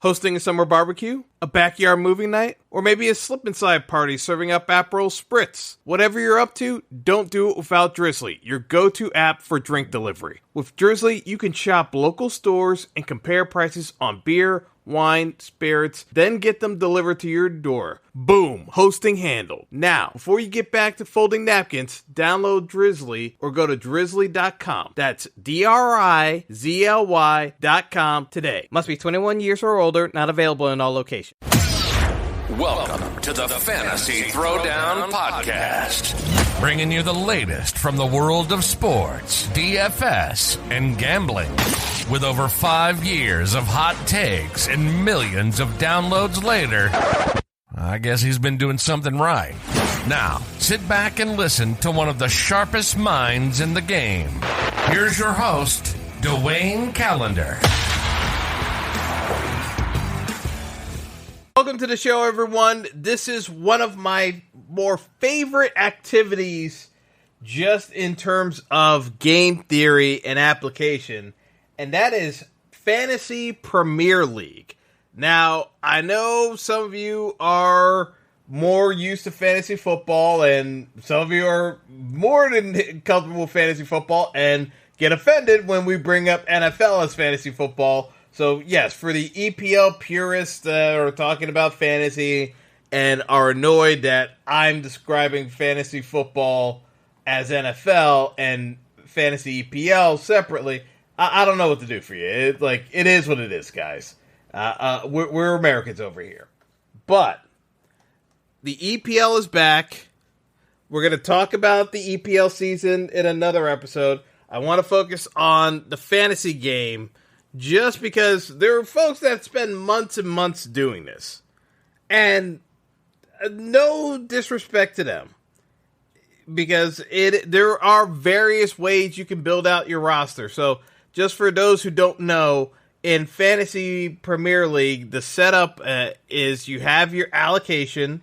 Hosting a summer barbecue? A backyard movie night? Or maybe a slip-and-slide party serving up Aperol Spritz? Whatever you're up to, don't do it without Drizzly, your go-to app for drink delivery. With Drizzly, you can shop local stores and compare prices on beer, wine, spirits, then get them delivered to your door. Boom! Hosting handled. Now, before you get back to folding napkins, download Drizzly or go to drizzly.com. That's DRIZLY.com today. Must be 21 years or older, not available in all locations. Welcome to the Fantasy Throwdown Podcast, bringing you the latest from the world of sports, DFS, and gambling. With over 5 years of hot takes and millions of downloads later, I guess he's been doing something right. Now, sit back and listen to one of the sharpest minds in the game. Here's your host, Dwayne Callender. Welcome to the show, everyone. This is one of my more favorite activities just in terms of game theory and application, and that is Fantasy Premier League. Now, I know some of you are more used to fantasy football, and some of you are more than comfortable with fantasy football and get offended when we bring up NFL as fantasy football. So, yes, for the EPL purists that are talking about fantasy and are annoyed that I'm describing fantasy football as NFL and fantasy EPL separately, I don't know what to do for you. It is what it is, guys. We're Americans over here. But the EPL is back. We're going to talk about the EPL season in another episode. I want to focus on the fantasy game just because there are folks that spend months and months doing this. And no disrespect to them, because there are various ways you can build out your roster. So, just for those who don't know, in Fantasy Premier League, the setup is you have your allocation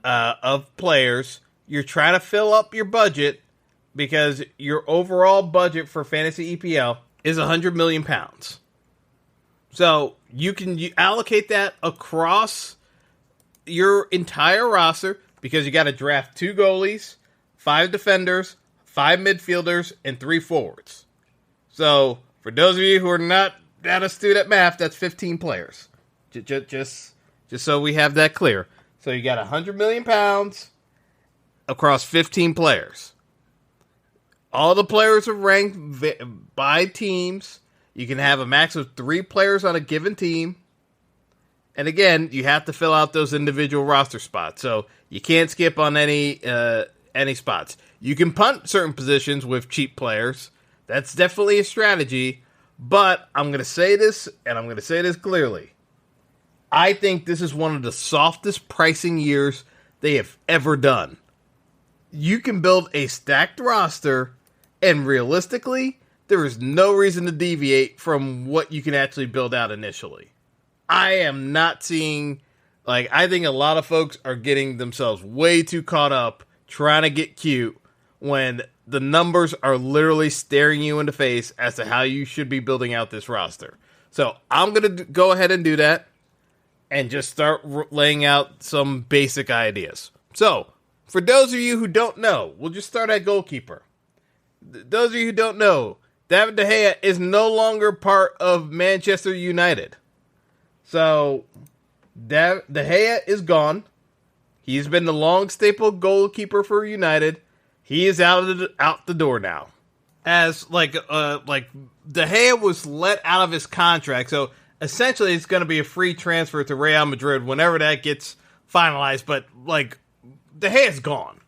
of players. You're trying to fill up your budget because your overall budget for Fantasy EPL is £100 million. So you allocate that across your entire roster because you got to draft 2 goalies, 5 defenders, 5 midfielders, and 3 forwards. So for those of you who are not that astute at math, that's 15 players. Just so we have that clear. So you got £100 million across 15 players. All the players are ranked by teams. You can have a max of 3 players on a given team. And again, you have to fill out those individual roster spots. So you can't skip on any spots. You can punt certain positions with cheap players. That's definitely a strategy. But I'm going to say this, and I'm going to say this clearly. I think this is one of the softest pricing years they have ever done. You can build a stacked roster, and realistically, there is no reason to deviate from what you can actually build out initially. I am not seeing, I think a lot of folks are getting themselves way too caught up trying to get cute when the numbers are literally staring you in the face as to how you should be building out this roster. So I'm going to go ahead and do that and just start laying out some basic ideas. So, for those of you who don't know, we'll just start at goalkeeper. Those of you who don't know, David De Gea is no longer part of Manchester United. So, De Gea is gone. He's been the long staple goalkeeper for United. He is out the door now. As De Gea was let out of his contract, so essentially it's going to be a free transfer to Real Madrid whenever that gets finalized. But De Gea's gone.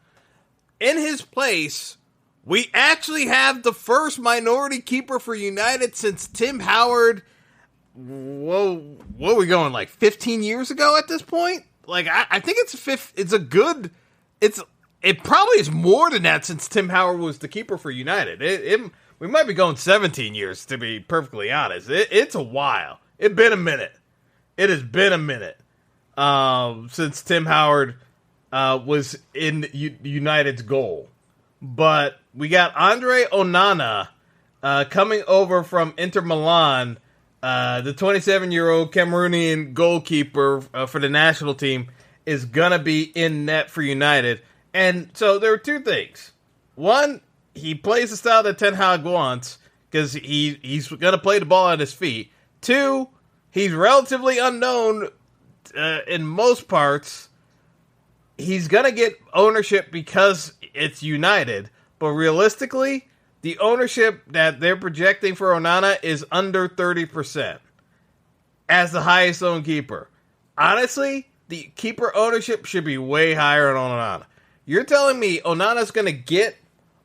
In his place, we actually have the first minority keeper for United since Tim Howard. Whoa, what are we going, 15 years ago at this point? I think it probably is more than that since Tim Howard was the keeper for United. We might be going 17 years, to be perfectly honest. It's a while. It's been a minute. It has been a minute since Tim Howard was in United's goal. But we got Andre Onana coming over from Inter Milan the 27-year-old Cameroonian goalkeeper for the national team is going to be in net for United. And so there are two things. One, he plays the style that Ten Hag wants because he's going to play the ball at his feet. Two, he's relatively unknown in most parts. He's going to get ownership because it's United. But realistically, the ownership that they're projecting for Onana is under 30% as the highest owned keeper. Honestly, the keeper ownership should be way higher on Onana. You're telling me Onana's going to get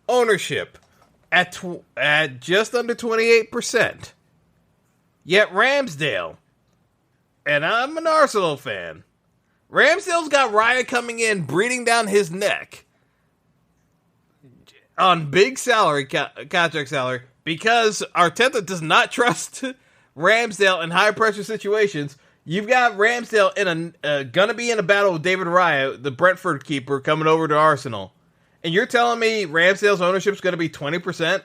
ownership at just under 28%. Yet Ramsdale, and I'm an Arsenal fan, Ramsdale's got Raya coming in, breathing down his neck on big salary, contract salary, because Arteta does not trust Ramsdale in high-pressure situations. You've got Ramsdale gonna be in a battle with David Raya, the Brentford keeper, coming over to Arsenal. And you're telling me Ramsdale's ownership is going to be 20%,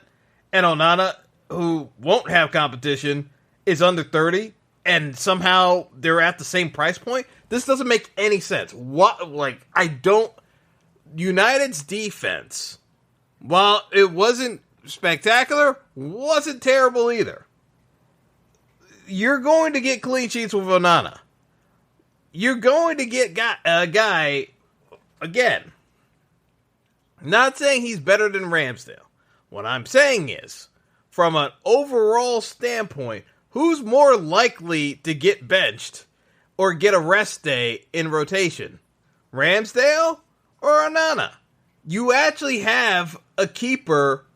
and Onana, who won't have competition, is under 30%, and somehow they're at the same price point? This doesn't make any sense. United's defense, while it wasn't spectacular, wasn't terrible either. You're going to get clean sheets with Onana. You're going to get a guy, again, not saying he's better than Ramsdale. What I'm saying is, from an overall standpoint, who's more likely to get benched or get a rest day in rotation? Ramsdale or Onana? You actually have a keeper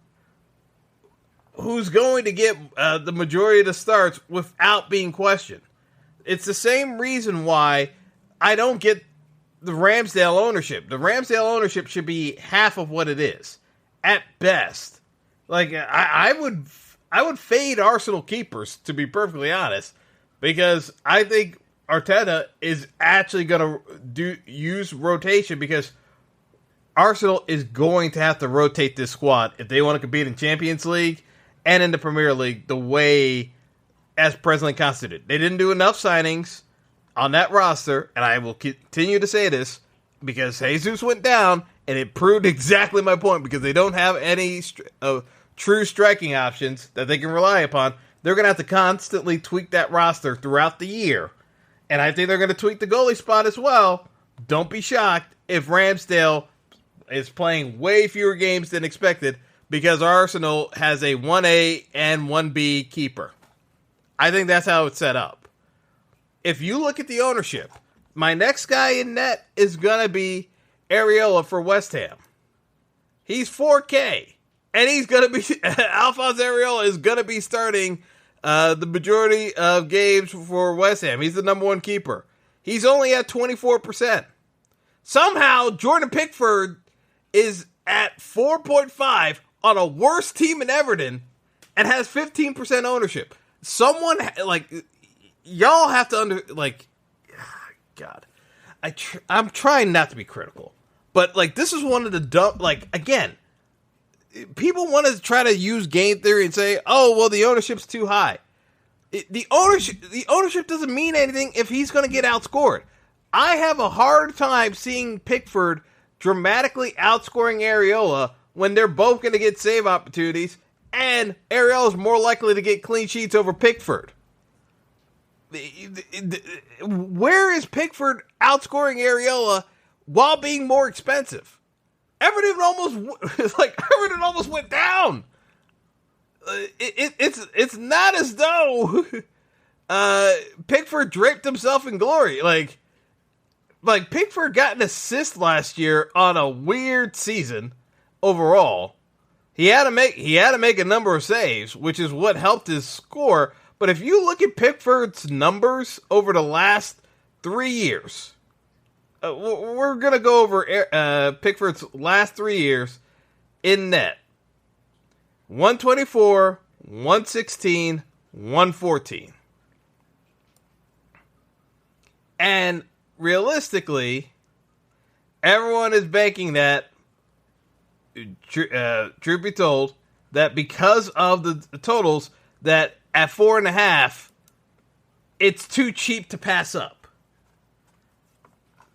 who's going to get the majority of the starts without being questioned. It's the same reason why I don't get the Ramsdale ownership. The Ramsdale ownership should be half of what it is, at best. Like, I would fade Arsenal keepers, to be perfectly honest, because I think Arteta is actually going to use rotation, because Arsenal is going to have to rotate this squad if they want to compete in Champions League and in the Premier League the way as presently constituted. They didn't do enough signings on that roster, and I will continue to say this because Jesus went down, and it proved exactly my point, because they don't have any true striking options that they can rely upon. They're going to have to constantly tweak that roster throughout the year, and I think they're going to tweak the goalie spot as well. Don't be shocked if Ramsdale is playing way fewer games than expected, because Arsenal has a 1A and 1B keeper. I think that's how it's set up. If you look at the ownership, my next guy in net is going to be Areola for West Ham. He's 4K. And he's going to be, Alphonse Areola is going to be starting the majority of games for West Ham. He's the number one keeper. He's only at 24%. Somehow, Jordan Pickford is at 4.5 on a worse team in Everton and has 15% ownership. Someone, y'all have to God. I'm trying not to be critical, but this is one of the dumb, again, people want to try to use game theory and say, oh, well, the ownership's too high. The ownership doesn't mean anything if he's going to get outscored. I have a hard time seeing Pickford dramatically outscoring Areola when they're both going to get save opportunities, and Areola is more likely to get clean sheets over Pickford. Where is Pickford outscoring Areola while being more expensive? Everton almost went down. It's not as though Pickford draped himself in glory. Like Pickford got an assist last year on a weird season overall. He had to make a number of saves, which is what helped his score. But if you look at Pickford's numbers over the last 3 years, we're going to go over Pickford's last 3 years in net. 124, 116, 114. And realistically, everyone is banking that, truth be told, that because of the totals, that at 4.5, it's too cheap to pass up.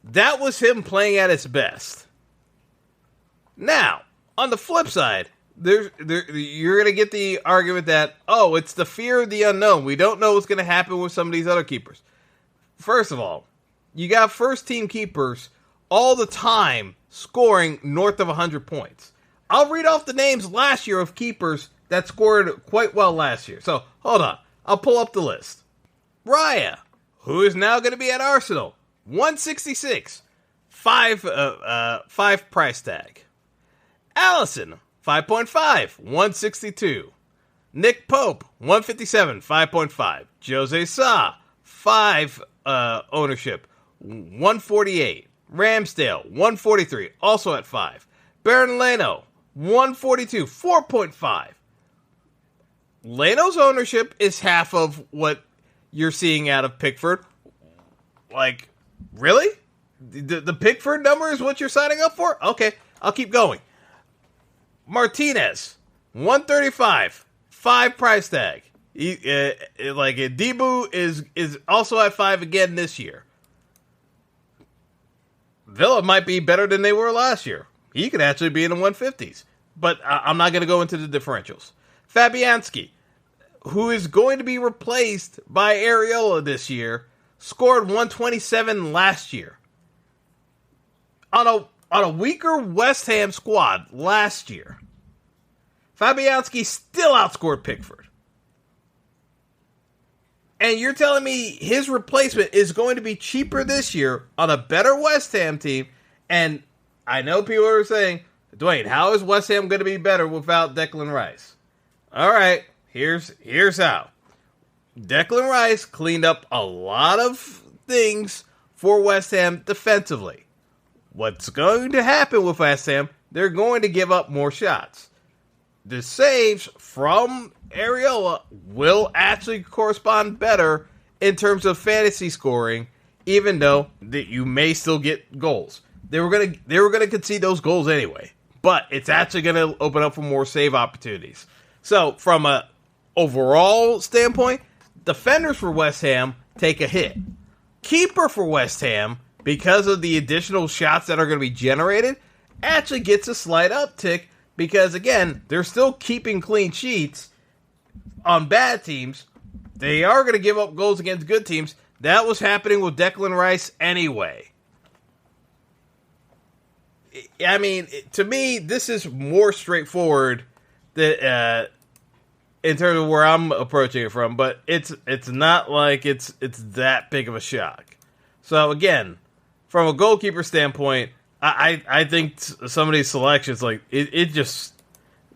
That was him playing at his best. Now, on the flip side, you're going to get the argument that, oh, it's the fear of the unknown. We don't know what's going to happen with some of these other keepers. First of all, you got first-team keepers all the time scoring north of 100 points. I'll read off the names last year of keepers that scored quite well last year. So, hold on. I'll pull up the list. Raya, who is now going to be at Arsenal, 166, 5 price tag. Allison, 5.5, 162. Nick Pope, 157, 5.5. Jose Sa, 5 ownership, 148. Ramsdale, 143, also at 5. Baron Leno, 142, 4.5. Leno's ownership is half of what you're seeing out of Pickford. Like, really? The Pickford number is what you're signing up for? Okay, I'll keep going. Martinez, 135, 5 price tag. Debu is also at 5 again this year. Villa might be better than they were last year. He could actually be in the 150s. But I'm not going to go into the differentials. Fabianski, who is going to be replaced by Areola this year, scored 127 last year. On a weaker West Ham squad last year, Fabianski still outscored Pickford. And you're telling me his replacement is going to be cheaper this year on a better West Ham team? And I know people are saying, Dwayne, how is West Ham going to be better without Declan Rice? All right, here's how. Declan Rice cleaned up a lot of things for West Ham defensively. What's going to happen with West Ham? They're going to give up more shots. The saves from Areola will actually correspond better in terms of fantasy scoring, even though that you may still get goals. They were gonna concede those goals anyway, but it's actually gonna open up for more save opportunities. So from a overall standpoint, defenders for West Ham take a hit. Keeper for West Ham, because of the additional shots that are going to be generated, actually gets a slight uptick because, again, they're still keeping clean sheets on bad teams. They are going to give up goals against good teams. That was happening with Declan Rice anyway. I mean, to me, this is more straightforward that, in terms of where I'm approaching it from, but it's not like it's that big of a shock. So again, from a goalkeeper standpoint, I think some of these selections, like this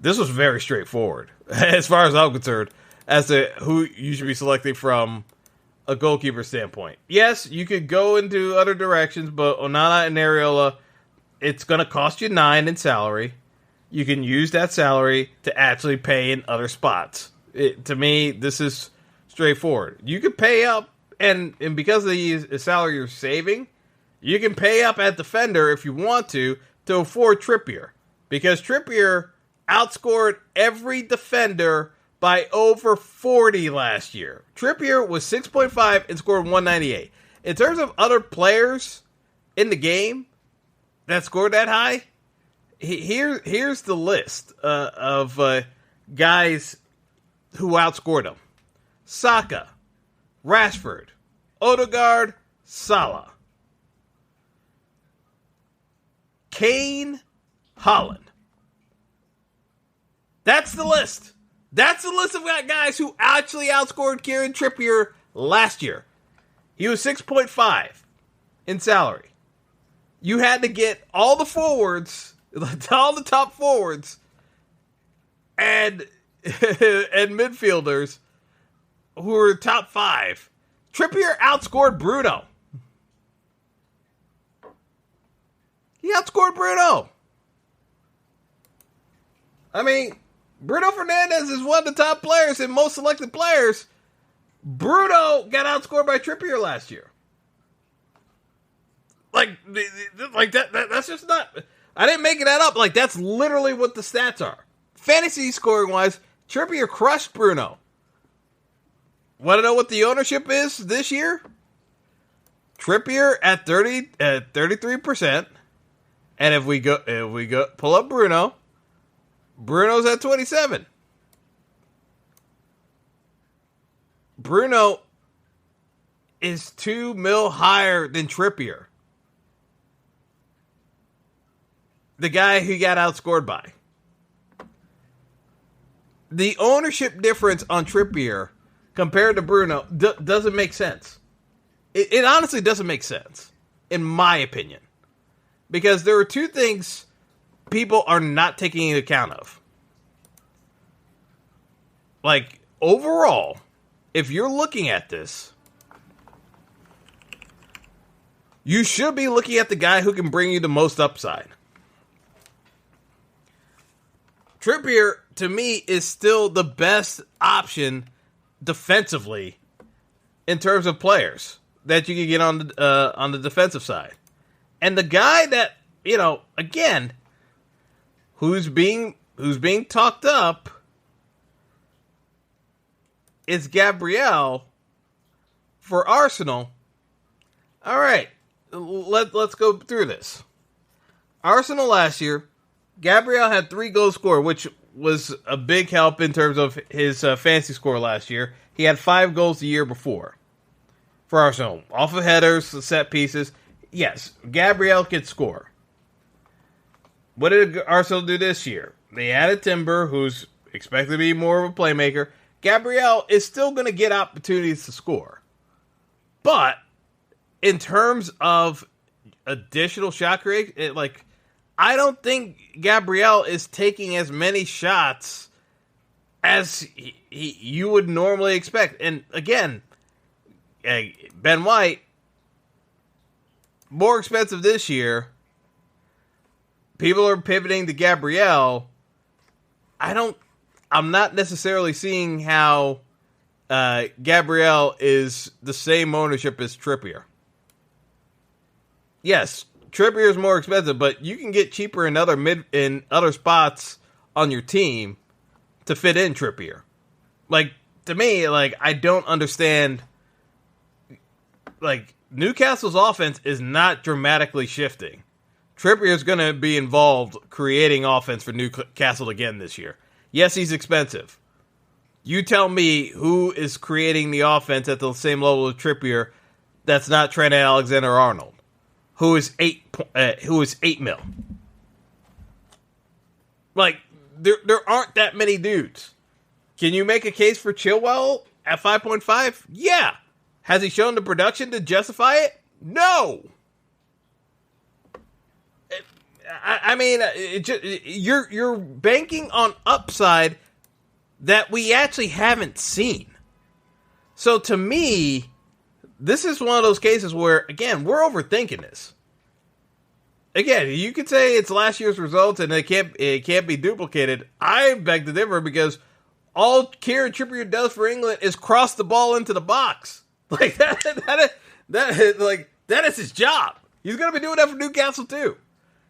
was very straightforward as far as I'm concerned as to who you should be selecting from a goalkeeper standpoint. Yes, you could go into other directions, but Onana and Areola, it's going to cost you 9 in salary. You can use that salary to actually pay in other spots. To me, this is straightforward. You could pay up, and because of the salary you're saving, you can pay up at defender if you want to afford Trippier. Because Trippier outscored every defender by over 40 last year. Trippier was 6.5 and scored 198. In terms of other players in the game that scored that high, here's the list of guys who outscored him. Saka, Rashford, Odegaard, Salah, Kane, Haaland. That's the list. That's the list of guys who actually outscored Kieran Trippier last year. He was 6.5 in salary. You had to get all the forwards, all the top forwards, and midfielders who were top 5. Trippier outscored Bruno. He outscored Bruno. I mean, Bruno Fernandes is one of the top players and most selected players. Bruno got outscored by Trippier last year. Like that's just not... I didn't make that up. Like, that's literally what the stats are. Fantasy scoring-wise, Trippier crushed Bruno. Want to know what the ownership is this year? Trippier at 33%. And if we go pull up Bruno's at 27. Bruno is $2 million higher than Trippier, the guy who got outscored by. The ownership difference on Trippier compared to Bruno doesn't make sense. It honestly doesn't make sense, in my opinion. Because there are two things people are not taking into account of. Like, overall, if you're looking at this, you should be looking at the guy who can bring you the most upside. Trippier, to me, is still the best option defensively in terms of players that you can get on the defensive side. And the guy that, again, who's being talked up is Gabriel for Arsenal. All right, let's go through this. Arsenal last year, Gabriel had 3 goals scored, which was a big help in terms of his fantasy score last year. He had 5 goals the year before for Arsenal. Off of headers, set pieces. Yes, Gabriel could score. What did Arsenal do this year? They added Timber, who's expected to be more of a playmaker. Gabriel is still going to get opportunities to score. But in terms of additional shot creation, I don't think Gabriel is taking as many shots as you would normally expect. And again, Ben White, more expensive this year. People are pivoting to Gabriel. I'm not necessarily seeing how Gabriel is the same ownership as Trippier. Yes, Trippier is more expensive, but you can get cheaper in other spots on your team to fit in Trippier. To me, I don't understand. Newcastle's offense is not dramatically shifting. Trippier is going to be involved creating offense for Newcastle again this year. Yes, he's expensive. You tell me who is creating the offense at the same level of Trippier that's not Trent Alexander-Arnold, who is 8 mil. There aren't that many dudes. Can you make a case for Chilwell at 5.5? Yeah. Has he shown the production to justify it? No. You're banking on upside that we actually haven't seen. So to me, this is one of those cases where, again, we're overthinking this. Again, you could say it's last year's results and it can't be duplicated. I beg to differ because all Kieran Trippier does for England is cross the ball into the box. That is his job. He's going to be doing that for Newcastle too.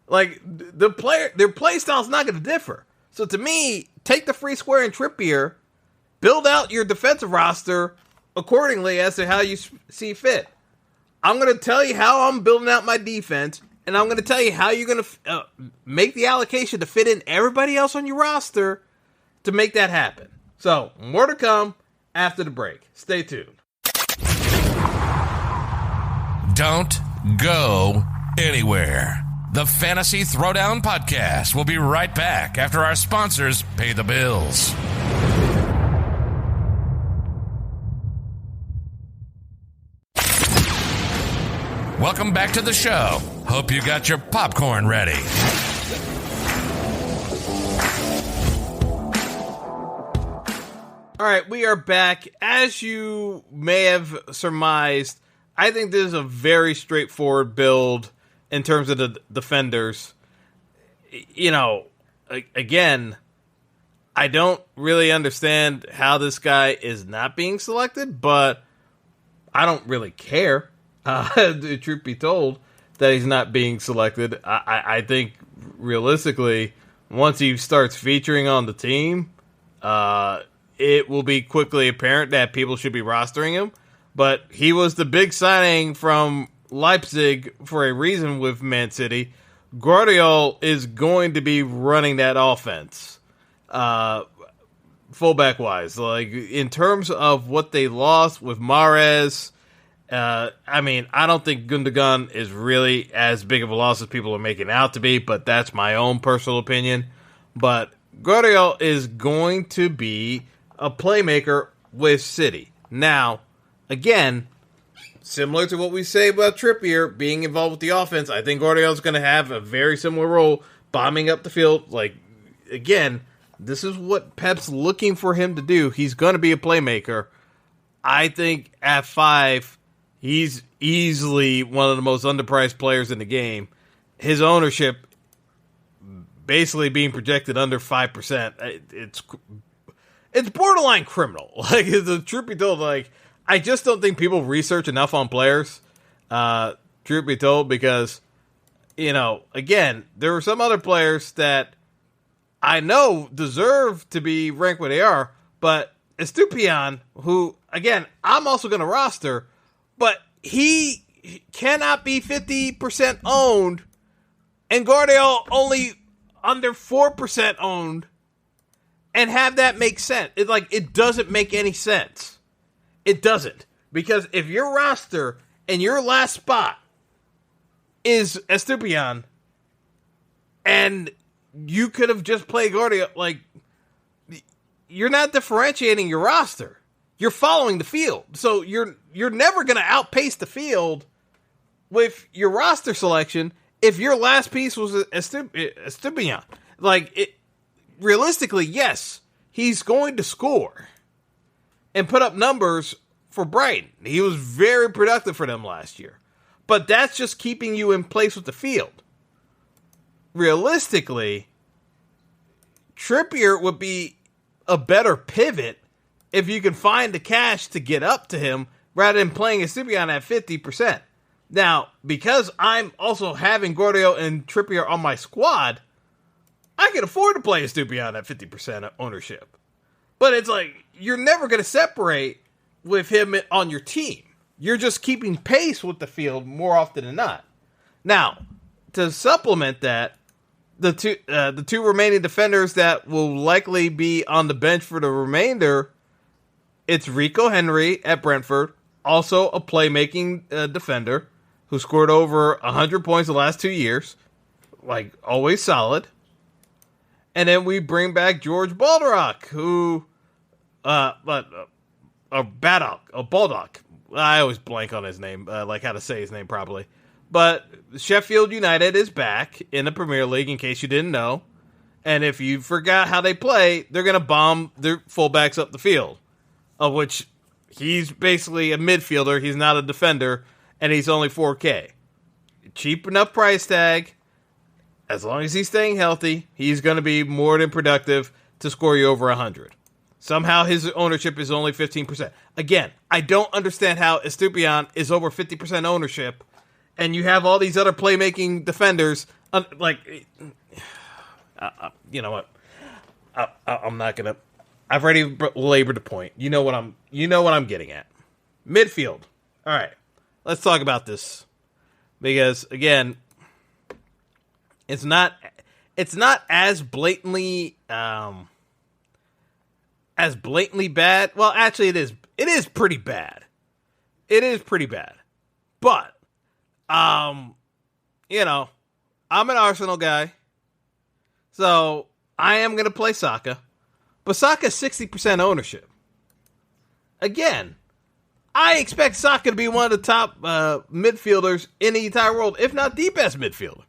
Their play style is not going to differ. So to me, take the free square in Trippier, build out your defensive roster accordingly as to how you see fit. I'm going to tell you how I'm building out my defense, and I'm going to tell you how you're going to make the allocation to fit in everybody else on your roster to make that happen. So, more to come after the break. Stay tuned. Don't go anywhere. The Fantasy Throwdown Podcast will be right back after our sponsors pay the bills. Welcome back to the show. Hope you got your popcorn ready. All right, we are back. As you may have surmised, I think this is a very straightforward build in terms of the defenders. Again, I don't really understand how this guy is not being selected, but I don't really care, the truth be told, that he's not being selected. I think, realistically, once he starts featuring on the team, it will be quickly apparent that people should be rostering him. But he was the big signing from Leipzig for a reason with Man City. Guardiola is going to be running that offense, fullback-wise. Like, in terms of what they lost with Mahrez, I don't think Gundogan is really as big of a loss as people are making out to be, but that's my own personal opinion. But Guardiola is going to be a playmaker with City. Now, again, similar to what we say about Trippier being involved with the offense, I think Guardiola's going to have a very similar role, bombing up the field. Like, again, this is what Pep's looking for him to do. He's going to be a playmaker. I think at 5, he's easily one of the most underpriced players in the game. His ownership basically being projected under 5%. It's borderline criminal. Like, the truth be told, like, I just don't think people research enough on players, truth be told, because, again, there were some other players that I know deserve to be ranked where they are, but Estupiñán, who, again, I'm also going to roster, but he cannot be 50% owned, and Guardiola only under 4% owned, and have that make sense. It doesn't make any sense. It doesn't. Because if your roster and your last spot is Estupiñán, and you could have just played Guardiola, you're not differentiating your roster. You're following the field. So you're never going to outpace the field with your roster selection if your last piece was Estupiñán. Realistically, yes, he's going to score and put up numbers for Brighton. He was very productive for them last year. But that's just keeping you in place with the field. Realistically, Trippier would be a better pivot if you can find the cash to get up to him rather than playing Estupiñán at 50%. Now, because I'm also having Guardiola and Trippier on my squad, I can afford to play Estupiñán at 50% ownership. But it's you're never going to separate with him on your team. You're just keeping pace with the field more often than not. Now, to supplement that, the two remaining defenders that will likely be on the bench for the remainder, it's Rico Henry at Brentford, also a playmaking defender who scored over 100 points the last 2 years, always solid. And then we bring back George Baldock, who, Baldock. I always blank on his name, how to say his name properly. But Sheffield United is back in the Premier League, in case you didn't know. And if you forgot how they play, they're going to bomb their fullbacks up the field, of which he's basically a midfielder. He's not a defender, and he's only 4K. Cheap enough price tag. As long as he's staying healthy, he's going to be more than productive to score you over 100. Somehow his ownership is only 15%. Again, I don't understand how Estupiñán is over 50% ownership, and you have all these other playmaking defenders. You know what? I'm not gonna. I've already labored the point. You know what I'm getting at. Midfield. All right, let's talk about this because again, it's not as blatantly bad. Well, actually, it is. It is pretty bad. It is pretty bad. But, I'm an Arsenal guy, so I am going to play Saka. But Saka's 60% ownership. Again, I expect Saka to be one of the top midfielders in the entire world, if not the best midfielder.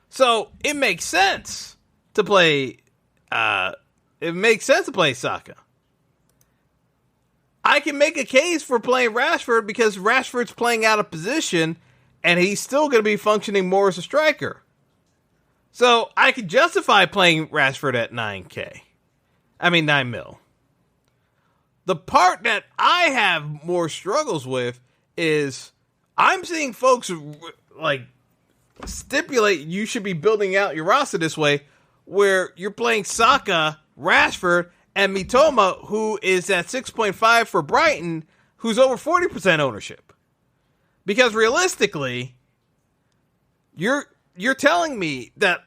So it makes sense to play. Saka. I can make a case for playing Rashford because Rashford's playing out of position, and he's still going to be functioning more as a striker. So I could justify playing Rashford at 9 mil. The part that I have more struggles with is I'm seeing folks stipulate you should be building out your roster this way, where you're playing Saka, Rashford, and Mitoma, who is at 6.5 for Brighton, who's over 40% ownership. Because realistically, you're telling me that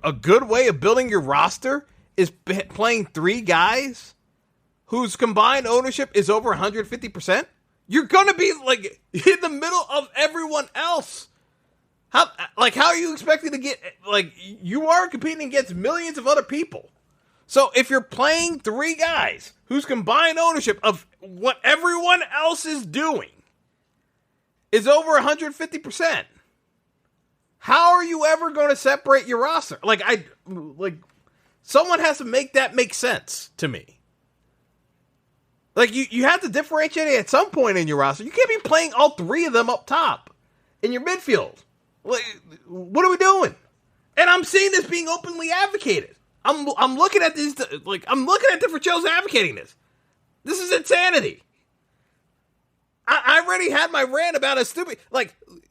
a good way of building your roster is playing 3 guys whose combined ownership is over 150%? You're going to be like in the middle of everyone else. How are you expecting to get, like, you are competing against millions of other people. So if you're playing 3 guys whose combined ownership of what everyone else is doing is over 150%, how are you ever going to separate your roster? Someone has to make that make sense to me. Like, you have to differentiate at some point in your roster. You can't be playing all 3 of them up top in your midfield. Like, what are we doing? And I'm seeing this being openly advocated. I'm looking at these, I'm looking at different shows advocating this. This is insanity. I already had my rant about a stupid,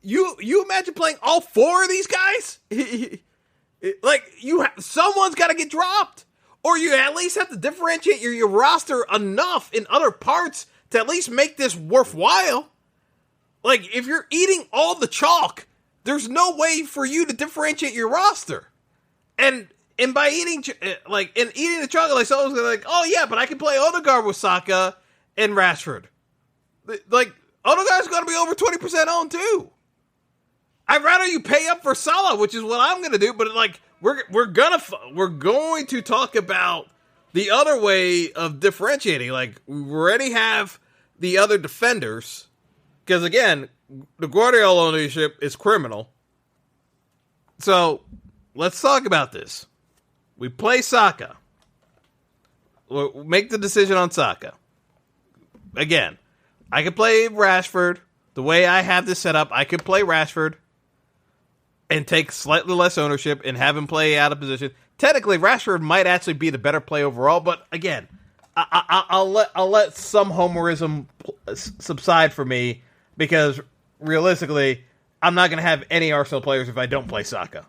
you imagine playing all 4 of these guys? Someone's got to get dropped. Or you at least have to differentiate your roster enough in other parts to at least make this worthwhile. Like, if you're eating all the chalk, there's no way for you to differentiate your roster. And by eating, eating the chalk, like, someone's gonna oh yeah, but I can play Odegaard with Saka and Rashford. Like, Odegaard's gonna be over 20% owned too. I'd rather you pay up for Salah, which is what I'm gonna do, but we're going to talk about the other way of differentiating. Like, we already have the other defenders, because again, the Guardiola ownership is criminal. So let's talk about this. We play Saka. We'll make the decision on Saka. Again, I could play Rashford. The way I have this set up, I could play Rashford and take slightly less ownership and have him play out of position. Technically, Rashford might actually be the better play overall, but again, I'll let some homerism subside for me, because realistically, I'm not going to have any Arsenal players if I don't play Saka.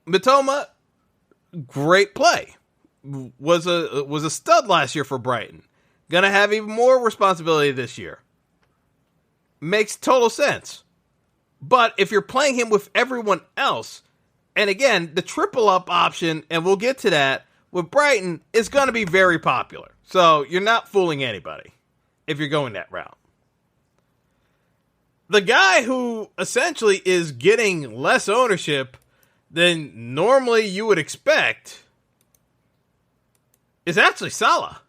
Mitoma, great play. Was a stud last year for Brighton. Going to have even more responsibility this year. Makes total sense. But if you're playing him with everyone else, and again, the triple up option, and we'll get to that, with Brighton is going to be very popular. So you're not fooling anybody if you're going that route. The guy who essentially is getting less ownership than normally you would expect is actually Salah.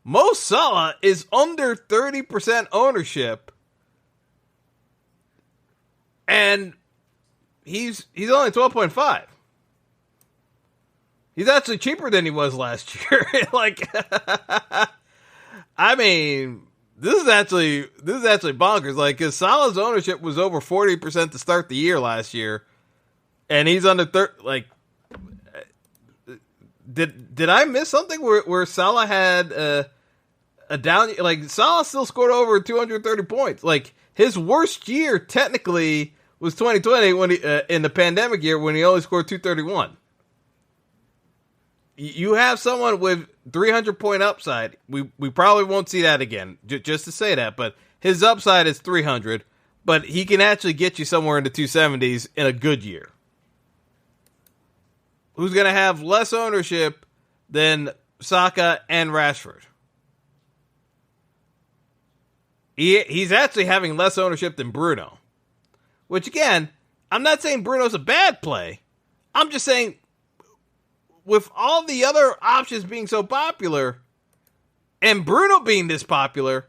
Mo Salah is under 30% ownership, and he's only 12.5. He's actually cheaper than he was last year. I mean, this is actually bonkers. Like, because Salah's ownership was over 40% to start the year last year, and he's under 30. Did I miss something where Salah had a down? Like, Salah still scored over 230 points. Like, his worst year technically was 2020 when he in the pandemic year, when he only scored 231. You have someone with 300 point upside. We probably won't see that again. Just to say that, but his upside is 300. But he can actually get you somewhere in the 270s in a good year. Who's going to have less ownership than Saka and Rashford? He's actually having less ownership than Bruno. Which, again, I'm not saying Bruno's a bad play. I'm just saying, with all the other options being so popular, and Bruno being this popular,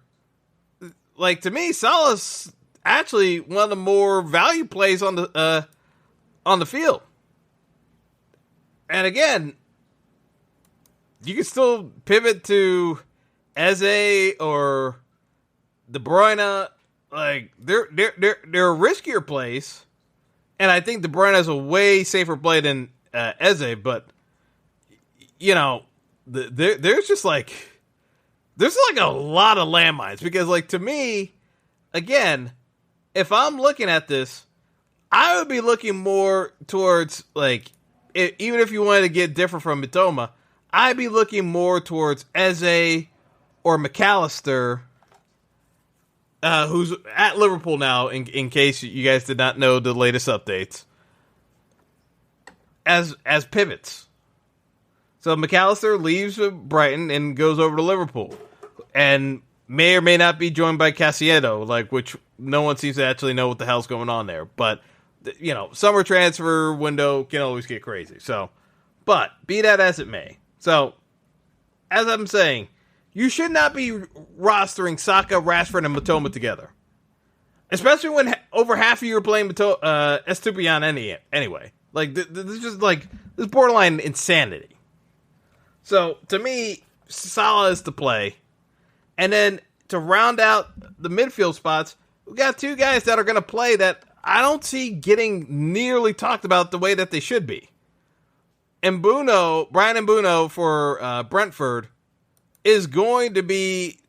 like, to me, Salah's actually one of the more value plays on the field. And again, you can still pivot to Eze or De Bruyne. Like, they're riskier plays, and I think De Bruyne is a way safer play than Eze. But you know, there's a lot of landmines, because, like, to me, again, if I'm looking at this, I would be looking more towards, like, even if you wanted to get different from Mitoma, I'd be looking more towards Eze or McAllister, who's at Liverpool now, in case you guys did not know the latest updates, as pivots. So McAllister leaves Brighton and goes over to Liverpool, and may or may not be joined by Caicedo, which no one seems to actually know what the hell's going on there. But, summer transfer window can always get crazy. So, but be that as it may. So, as I'm saying, you should not be rostering Saka, Rashford, and Mitoma together. Especially when over half of you are playing Estupiñán anyway. This is just this is borderline insanity. So, to me, Salah is the play. And then, to round out the midfield spots, we got two guys that are going to play that I don't see getting nearly talked about the way that they should be. Brian Mbuno for Brentford is going to be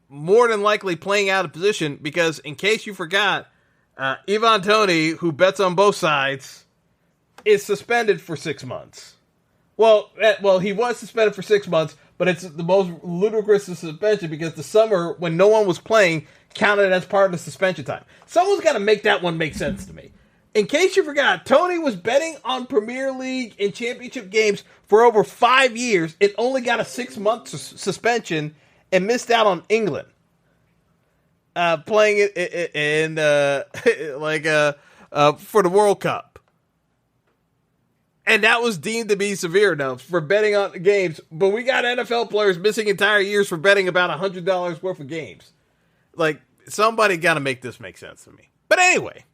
more than likely playing out of position because, in case you forgot, Ivan Toney, who bets on both sides, is suspended for 6 months. Well, he was suspended for 6 months, but it's the most ludicrous suspension because the summer, when no one was playing, counted as part of the suspension time. Someone's got to make that one make sense to me. In case you forgot, Tony was betting on Premier League and Championship games for over 5 years. It only got a 6-month suspension and missed out on England. Playing it in for the World Cup. And that was deemed to be severe enough for betting on games. But we got NFL players missing entire years for betting about $100 worth of games. Somebody got to make this make sense to me. But anyway,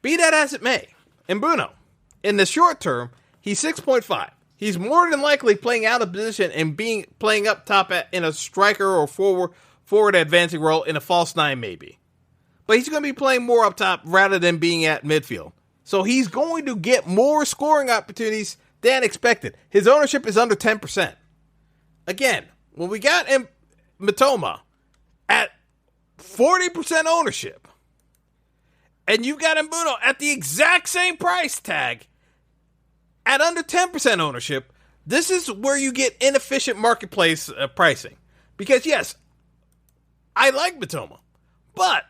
be that as it may, Mbuno, in the short term, he's 6.5. He's more than likely playing out of position and playing up top in a striker or forward advancing role in a false nine maybe. But he's going to be playing more up top rather than being at midfield. So he's going to get more scoring opportunities than expected. His ownership is under 10%. Again, when we got Mitoma at 40% ownership, and you got Mbuno at the exact same price tag at under 10% ownership, this is where you get inefficient marketplace pricing. Because yes, I like Mitoma, but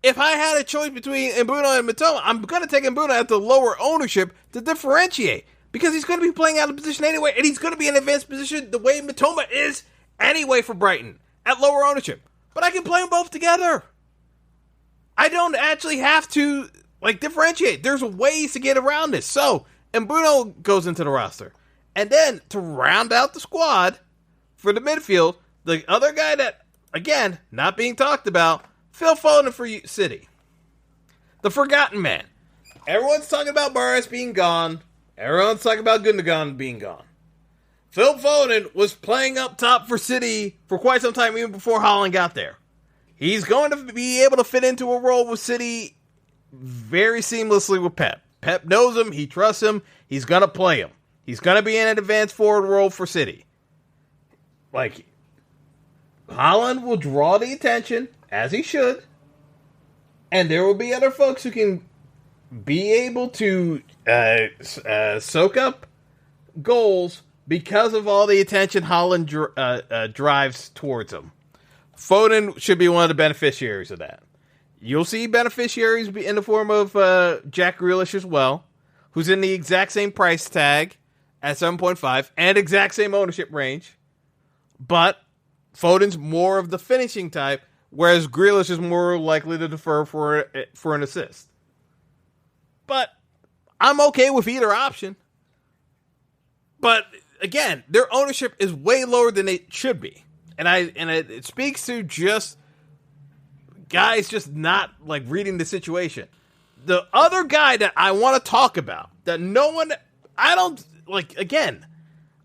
if I had a choice between Mbuno and Mitoma, I'm going to take Mbuno at the lower ownership to differentiate. Because he's going to be playing out of position anyway, and he's going to be in advanced position the way Mitoma is anyway for Brighton at lower ownership. But I can play them both together. I don't actually have to differentiate. There's ways to get around this. So, Mbuno goes into the roster. And then, to round out the squad for the midfield, the other guy that, again, not being talked about, Phil Foden for City. The forgotten man. Everyone's talking about Mahrez being gone. Everyone's talking about Gundogan being gone. Phil Foden was playing up top for City for quite some time, even before Haaland got there. He's going to be able to fit into a role with City very seamlessly with Pep. Pep knows him. He trusts him. He's going to play him. He's going to be in an advanced forward role for City. Haaland will draw the attention, as he should, and there will be other folks who can be able to soak up goals because of all the attention Haaland drives towards him. Foden should be one of the beneficiaries of that. You'll see beneficiaries in the form of Jack Grealish as well, who's in the exact same price tag at 7.5 and exact same ownership range, but Foden's more of the finishing type, whereas Grealish is more likely to defer for an assist. But I'm okay with either option. But again, their ownership is way lower than it should be. And it speaks to just guys just not reading the situation. The other guy that I want to talk about that no one, again,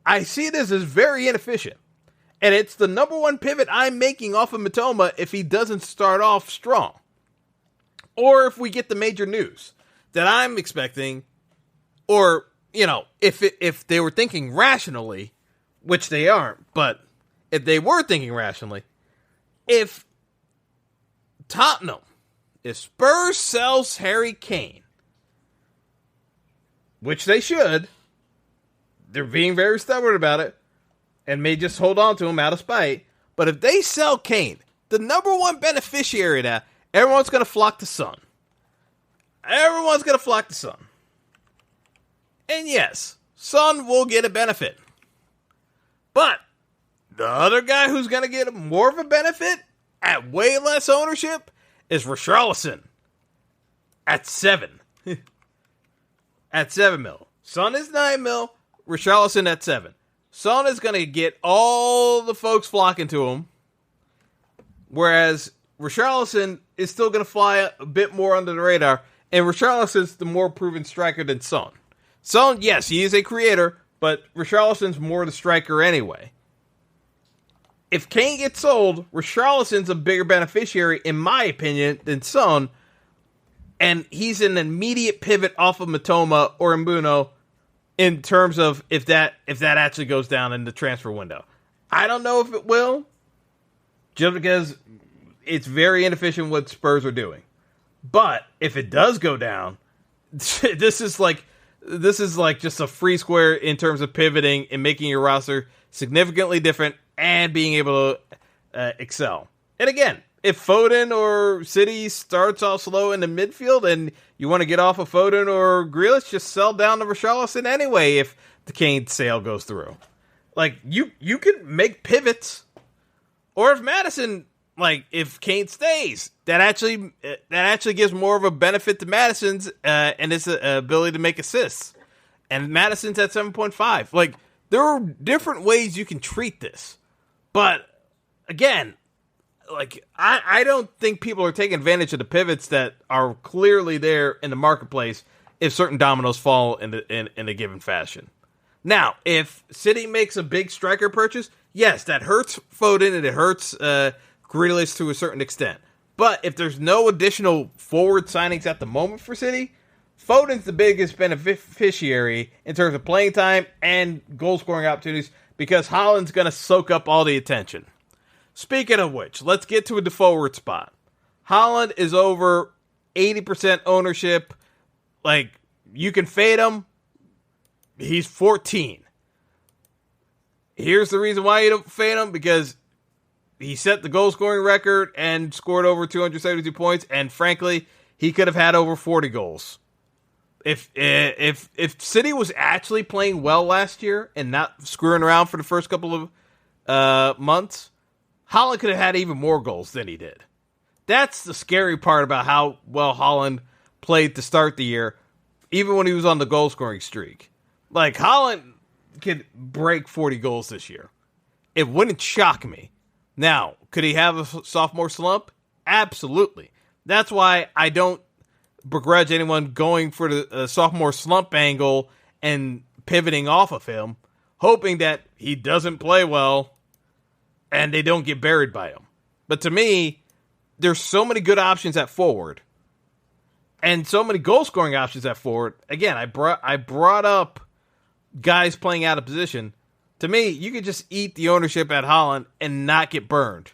I see this as very inefficient. And it's the number one pivot I'm making off of Mitoma if he doesn't start off strong. Or if we get the major news that I'm expecting, or, if they were thinking rationally, which they aren't, but if they were thinking rationally, if Spurs sells Harry Kane, which they should, they're being very stubborn about it and may just hold on to him out of spite. But if they sell Kane, the number one beneficiary of that, everyone's going to flock to Son. Everyone's going to flock to Son. And yes, Son will get a benefit. But the other guy who's going to get more of a benefit at way less ownership is Richarlison at 7. At 7 mil. Son is 9 mil, Richarlison at 7. Son is going to get all the folks flocking to him, whereas Richarlison is still going to fly a bit more under the radar, and Richarlison's the more proven striker than Son. Son, yes, he is a creator, but Richarlison's more the striker anyway. If Kane gets sold, Richarlison's a bigger beneficiary, in my opinion, than Son, and he's an immediate pivot off of Matoma or Mbuno in terms of if that actually goes down in the transfer window. I don't know if it will, just because it's very inefficient what Spurs are doing. But if it does go down, this is like just a free square in terms of pivoting and making your roster significantly different and being able to excel. And again, if Foden or City starts off slow in the midfield and you want to get off of Foden or Grealish, just sell down to Richarlison anyway if the Kane sale goes through. Like, you can make pivots. Or if Maddison, like, if Kane stays, that actually gives more of a benefit to Maddison's and his ability to make assists. And Maddison's at 7.5. Like, there are different ways you can treat this. But, again, like, I don't think people are taking advantage of the pivots that are clearly there in the marketplace if certain dominoes fall in a given fashion. Now, if City makes a big striker purchase, yes, that hurts Foden and it hurts Grealish to a certain extent. But if there's no additional forward signings at the moment for City, Foden's the biggest beneficiary in terms of playing time and goal-scoring opportunities because Haaland's going to soak up all the attention. Speaking of which, let's get to the forward spot. Haaland is over 80% ownership. Like, you can fade him. He's 14. Here's the reason why you don't fade him, because he set the goal-scoring record and scored over 272 points, and frankly, he could have had over 40 goals. If City was actually playing well last year and not screwing around for the first couple of months, Haaland could have had even more goals than he did. That's the scary part about how well Haaland played to start the year, even when he was on the goal-scoring streak. Like, Haaland could break 40 goals this year. It wouldn't shock me. Now, could he have a sophomore slump? Absolutely. That's why I don't begrudge anyone going for the sophomore slump angle and pivoting off of him, hoping that he doesn't play well and they don't get buried by him. But to me, there's so many good options at forward and so many goal-scoring options at forward. Again, I brought up guys playing out of position. To me, you could just eat the ownership at Haaland and not get burned.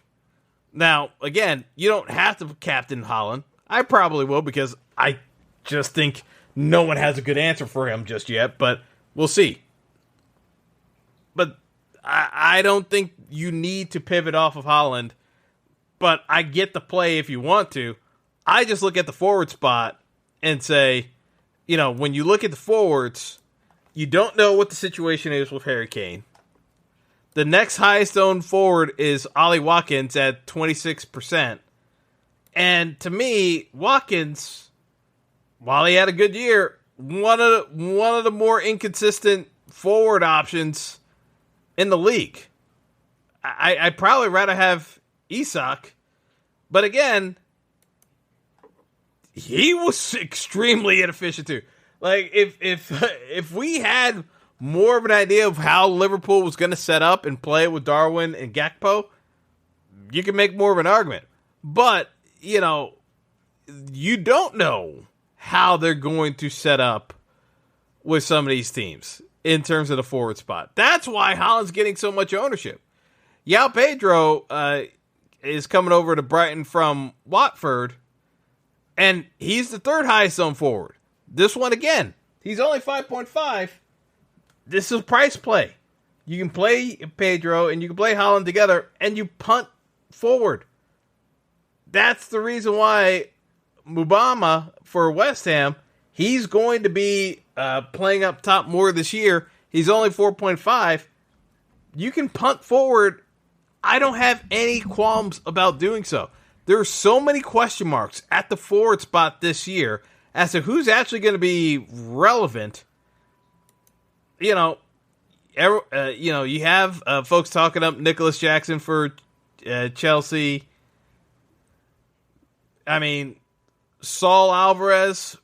Now, again, you don't have to captain Haaland. I probably will because I just think no one has a good answer for him just yet, but we'll see. But I don't think you need to pivot off of Haaland, but I get the play if you want to. I just look at the forward spot and say, when you look at the forwards, you don't know what the situation is with Harry Kane. The next highest owned forward is Ollie Watkins at 26%. And to me, Watkins, while he had a good year, one of the more inconsistent forward options in the league. I'd probably rather have Isak, but again, he was extremely inefficient too. Like, if we had more of an idea of how Liverpool was going to set up and play with Darwin and Gakpo, you can make more of an argument. But, you don't know how they're going to set up with some of these teams in terms of the forward spot. That's why Haaland's getting so much ownership. Yao Pedro is coming over to Brighton from Watford, and he's the third highest owned forward. This one, again, he's only 5.5, this is a price play. You can play Pedro and you can play Haaland together, and you punt forward. That's the reason why Mubama for West Ham, he's going to be playing up top more this year. He's only 4.5. You can punt forward. I don't have any qualms about doing so. There are so many question marks at the forward spot this year as to who's actually going to be relevant. You know, you have folks talking up Nicholas Jackson for Chelsea. I mean, Saul Alvarez,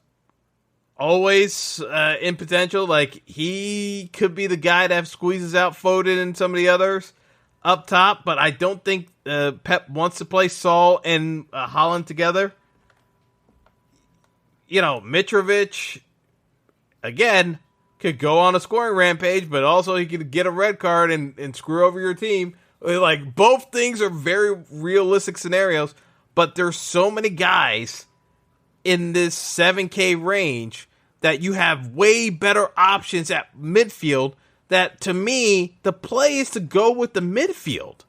always in potential. Like, he could be the guy that squeezes out Foden and some of the others up top, but I don't think Pep wants to play Saul and Haaland together. You know, Mitrovic, again, could go on a scoring rampage, but also he could get a red card and screw over your team. Like, both things are very realistic scenarios, but there's so many guys in this 7K range that you have way better options at midfield that, to me, the play is to go with the midfield.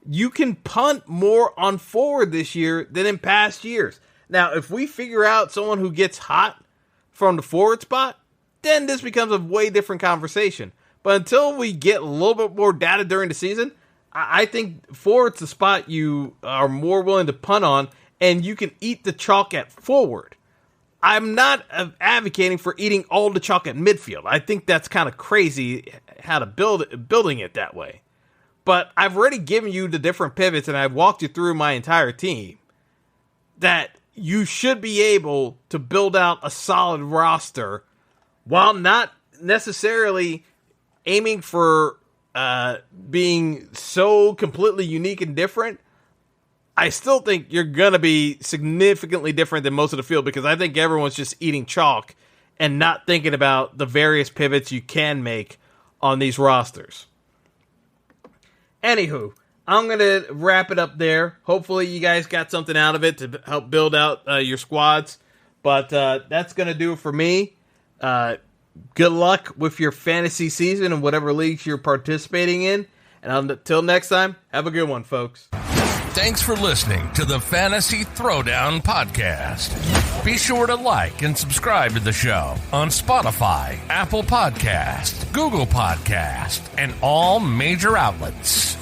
You can punt more on forward this year than in past years. Now, if we figure out someone who gets hot from the forward spot, then this becomes a way different conversation. But until we get a little bit more data during the season, I think forward's the spot you are more willing to punt on, and you can eat the chalk at forward. I'm not advocating for eating all the chalk at midfield. I think that's kind of crazy how to building it that way. But I've already given you the different pivots, and I've walked you through my entire team, that you should be able to build out a solid roster while not necessarily aiming for being so completely unique and different. I still think you're going to be significantly different than most of the field, because I think everyone's just eating chalk and not thinking about the various pivots you can make on these rosters. Anywho, I'm going to wrap it up there. Hopefully you guys got something out of it to help build out your squads. But that's going to do it for me. Good luck with your fantasy season and whatever leagues you're participating in. And until next time, have a good one, folks. Thanks for listening to the Fantasy Throwdown podcast. Be sure to like and subscribe to the show on Spotify, Apple Podcast, Google Podcast, and all major outlets.